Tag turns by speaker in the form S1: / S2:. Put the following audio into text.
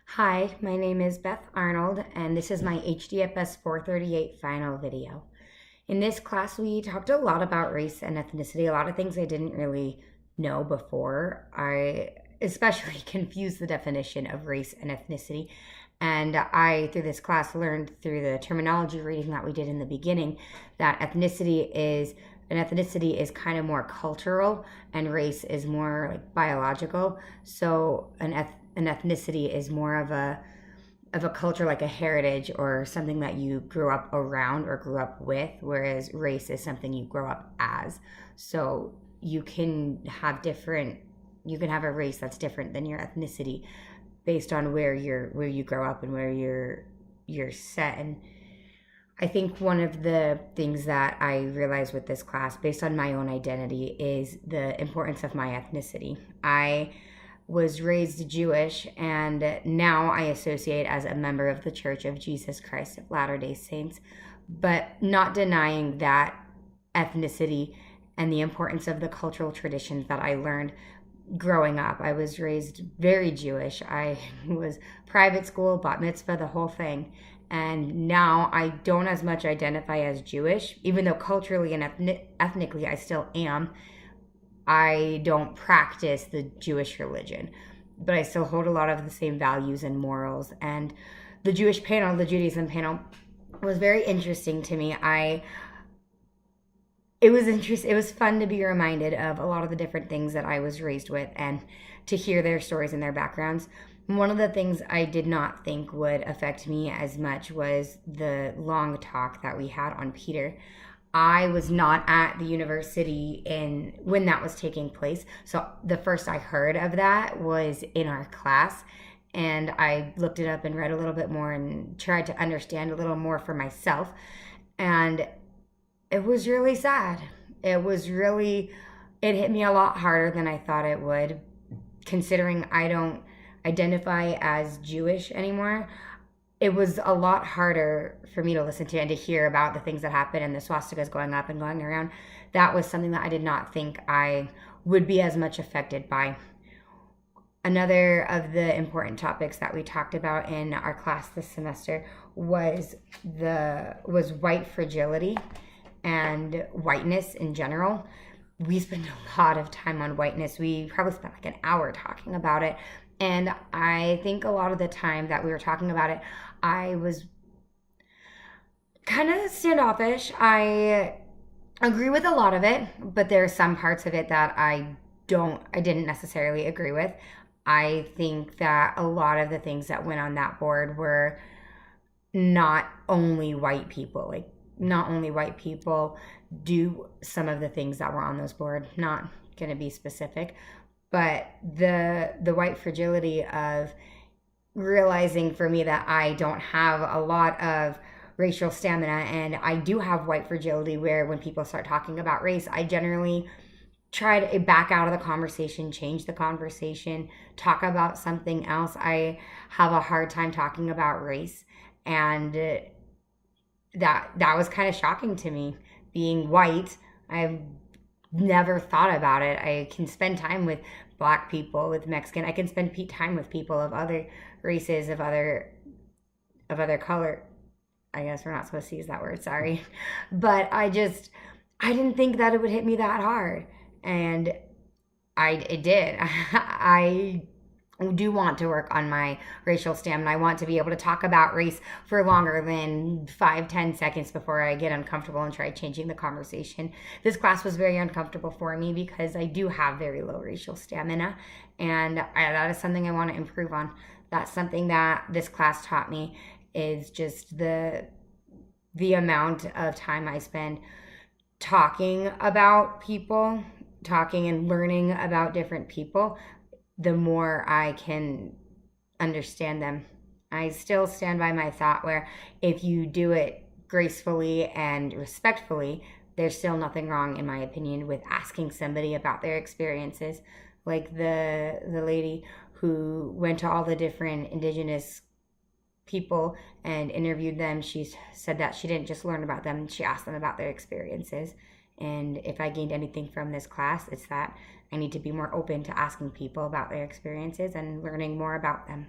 S1: Hi, my name is Beth Arnold, and this is my HDFS 438 final video. In this class, we talked a lot about race and ethnicity, a lot of things I didn't really know before. I especially confused the definition of race and ethnicity. And I, through this class, learned through the terminology reading that we did in the beginning that ethnicity is kind of more cultural and race is more like biological. So an ethnicity is more of a culture, like a heritage or something that you grew up around or grew up with, whereas race is something you grow up as. So you can have a race that's different than your ethnicity based on where you grow up and where you're set. And I think one of the things that I realized with this class, based on my own identity, is the importance of my ethnicity. I was raised Jewish, and now I associate as a member of the Church of Jesus Christ of Latter-day Saints, but not denying that ethnicity and the importance of the cultural traditions that I learned growing up. I was raised very Jewish. I was private school, bat mitzvah, the whole thing. And now I don't as much identify as Jewish, even though culturally and ethnically I still am. I don't practice the Jewish religion, but I still hold a lot of the same values and morals. And the Judaism panel was very interesting to me. It was fun to be reminded of a lot of the different things that I was raised with and to hear their stories and their backgrounds. One of the things I did not think would affect me as much was the long talk that we had on Peter. I was not at the university when that was taking place. So the first I heard of that was in our class. And I looked it up and read a little bit more and tried to understand a little more for myself. And it was really sad. It hit me a lot harder than I thought it would, considering I don't identify as Jewish anymore. It was a lot harder for me to listen to and to hear about the things that happened and the swastikas going up and going around. That was something that I did not think I would be as much affected by. Another of the important topics that we talked about in our class this semester was white fragility and whiteness in general. We spent a lot of time on whiteness. We probably spent like an hour talking about it. And I think a lot of the time that we were talking about it, I was kind of standoffish. I agree with a lot of it, but there are some parts of it that I didn't necessarily agree with. I think that a lot of the things that went on that board were not only white people. Like, not only white people do some of the things that were on those board. Not going to be specific, but the white fragility of realizing for me that I don't have a lot of racial stamina, and I do have white fragility where when people start talking about race, I generally try to back out of the conversation, change the conversation, talk about something else. I have a hard time talking about race, and that was kind of shocking to me. Being white, I've never thought about it. I can spend time with black people, with Mexican. I can spend time with people of other races, of other color. I guess we're not supposed to use that word, sorry. But I didn't think that it would hit me that hard. And it did. I do want to work on my racial stamina. I want to be able to talk about race for longer than 5-10 seconds before I get uncomfortable and try changing the conversation. This class was very uncomfortable for me because I do have very low racial stamina, and that is something I want to improve on. That's something that this class taught me, is just the amount of time I spend talking about people, talking and learning about different people, the more I can understand them. I still stand by my thought where if you do it gracefully and respectfully, there's still nothing wrong, in my opinion, with asking somebody about their experiences. Like the lady who went to all the different indigenous people and interviewed them, she said that she didn't just learn about them, she asked them about their experiences. And if I gained anything from this class, it's that I need to be more open to asking people about their experiences and learning more about them.